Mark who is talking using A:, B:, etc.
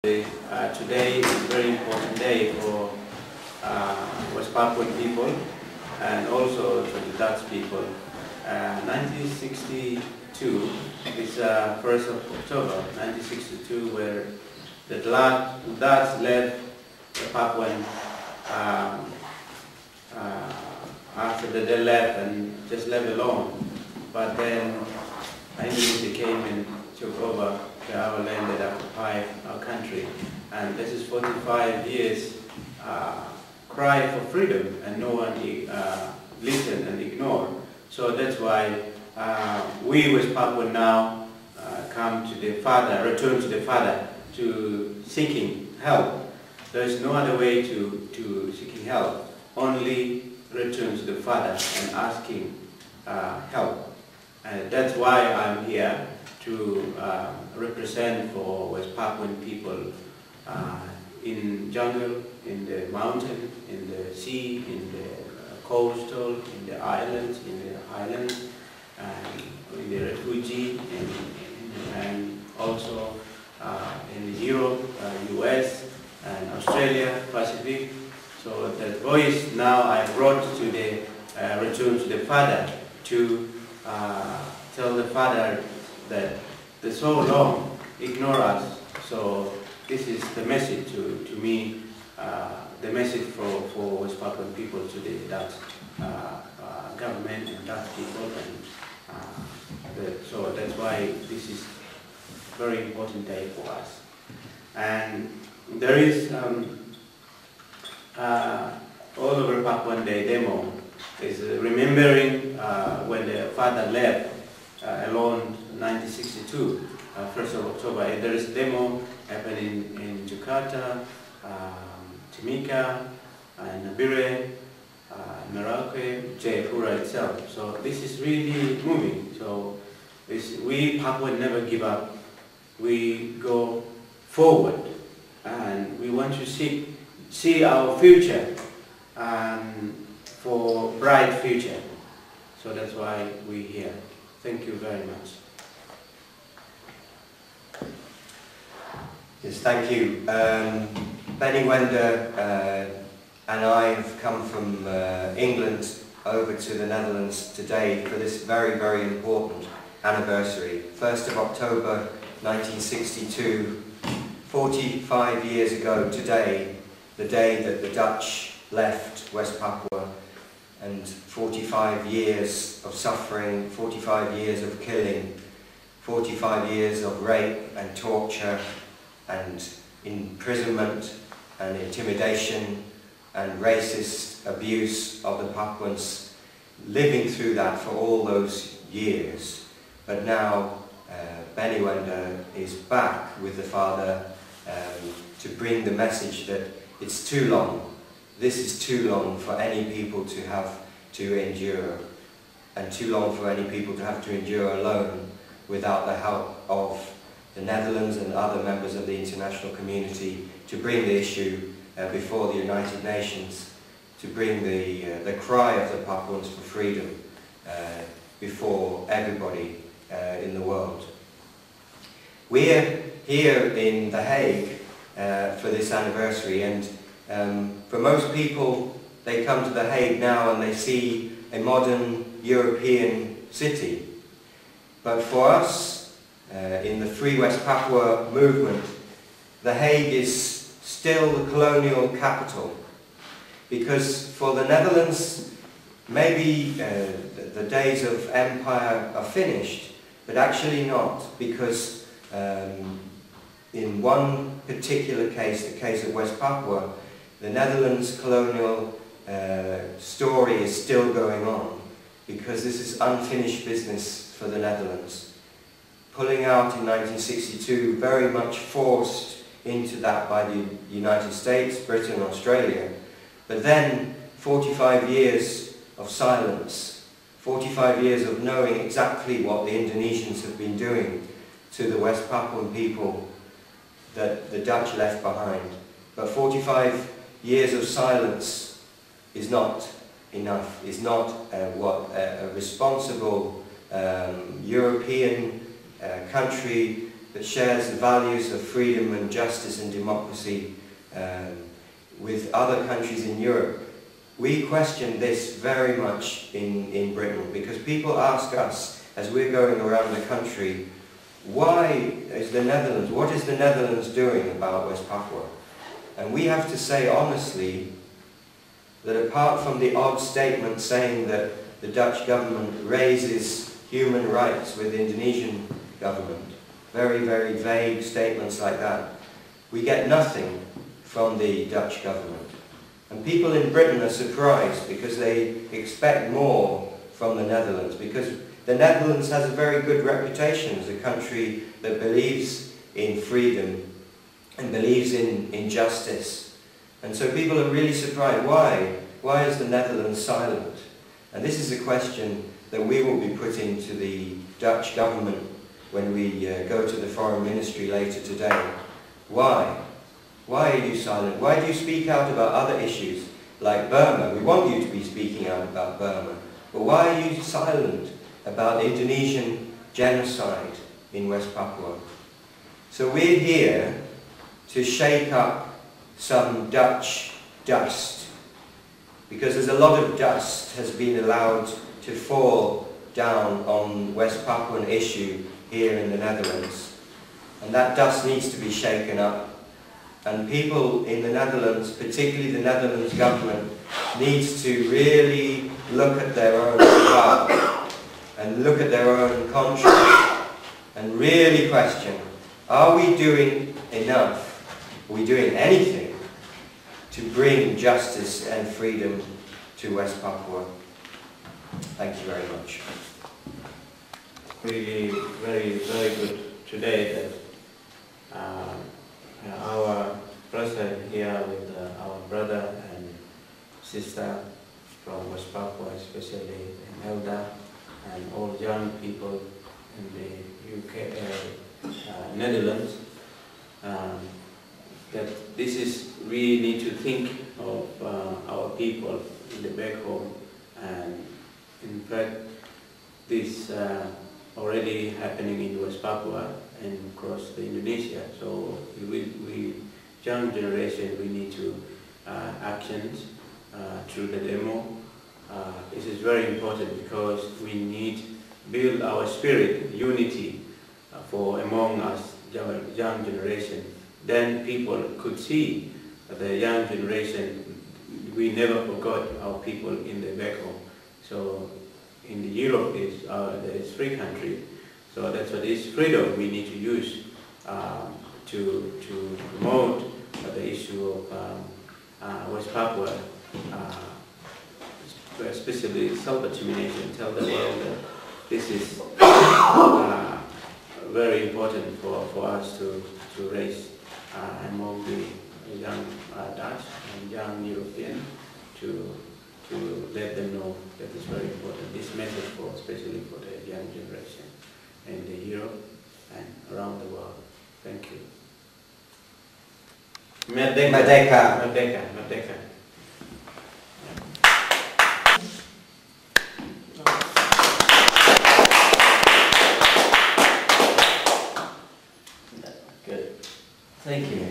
A: Today is a very important day for West Papuan people and also for the Dutch people. 1962 is 1st of October 1962, where the Dutch left the Papuan after they left and just left alone. But then English came and took over our land that occupied our country, and this is 45 years cry for freedom, and no one listened and ignored. So that's why we West Papuan now come to the Father, return to the Father, to seeking help. There is no other way to seeking help, only return to the Father and asking help. And that's why I'm here to represent for West Papuan people in jungle, in the mountain, in the sea, in the coastal, in the islands, and in the refugee, and also in Europe, US, and Australia, Pacific. So the voice now I brought to the return to the Father to tell the Father that they so long ignore us. So this is the message to me, the message for West Papuan people to the Dutch government and Dutch people, and so that's why this is a very important day for us. And there is all over Papuan Day demo is remembering when the Father left alone 1962, 1st of October. There is a demo happening in Jakarta, Timika, Nabire, Merauke, Jayapura itself. So this is really moving. So we Papuan never give up. We go forward, and we want to see our future for bright future. So that's why we're here. Thank you very much.
B: Yes, thank you. BENNY WENDA and I have come from England over to the Netherlands today for this very, very important anniversary. 1st of October 1962, 45 years ago today, the day that the Dutch left West Papua, and 45 years of suffering, 45 years of killing, 45 years of rape and torture and imprisonment and intimidation and racist abuse of the Papuans, living through that for all those years. But now BENNY WENDA is back with the Father to bring the message that it's too long. This is too long for any people to have to endure, and too long for any people to have to endure alone without the help of the Netherlands and other members of the international community to bring the issue before the United Nations, to bring the cry of the Papuans for freedom before everybody in the world. We're here in The Hague for this anniversary, and for most people, they come to The Hague now and they see a modern European city. But for us, in the Free West Papua movement, The Hague is still the colonial capital. Because for the Netherlands, maybe the days of empire are finished, but actually not, because in one particular case, the case of West Papua, the Netherlands colonial story is still going on, because this is unfinished business for the Netherlands. Pulling out in 1962, very much forced into that by the United States, Britain, Australia. But then 45 years of silence, 45 years of knowing exactly what the Indonesians have been doing to the West Papuan people that the Dutch left behind. But 45 years of silence is not enough, is not what a responsible European country that shares the values of freedom and justice and democracy with other countries in Europe. We question this very much in Britain, because people ask us, as we're going around the country, what is the Netherlands doing about West Papua? And we have to say honestly that apart from the odd statement saying that the Dutch government raises human rights with the Indonesian government, very, very vague statements like that, we get nothing from the Dutch government. And people in Britain are surprised because they expect more from the Netherlands, because the Netherlands has a very good reputation as a country that believes in freedom and believes in justice. And so people are really surprised. Why is the Netherlands silent? And this is a question that we will be putting to the Dutch government when we go to the Foreign Ministry later today. Why? Why are you silent? Why do you speak out about other issues like Burma? We want you to be speaking out about Burma. But why are you silent about the Indonesian genocide in West Papua? So we're here to shake up some Dutch dust, because there's a lot of dust has been allowed to fall down on West Papuan issue here in the Netherlands. And that dust needs to be shaken up. And people in the Netherlands, particularly the Netherlands government, needs to really look at their own heart and look at their own conscience and really question, are we doing enough? Are we doing anything to bring justice and freedom to West Papua? Thank you very much.
A: Really, very, very good today that our president here with our brother and sister from West Papua, especially Imelda, and all young people in the UK, Netherlands, that this is, we need to think of our people in the back home, and in fact this already happening in West Papua and across the Indonesia. So we young generation, we need to actions through the demo. This is very important because we need build our spirit, unity for among us, young generation. Then people could see the young generation, we never forgot our people in the back home. So in the Europe is free country, so that's what is freedom we need to use to promote the issue of West Papua, especially self-determination. Tell the world that this is very important for us to raise among the young Dutch and young European to let them know that it's very important. This message especially for the young generation in the Europe and around the world. Thank you. Merdeka.
B: Merdeka.
A: Merdeka. Merdeka. Good. Thank you.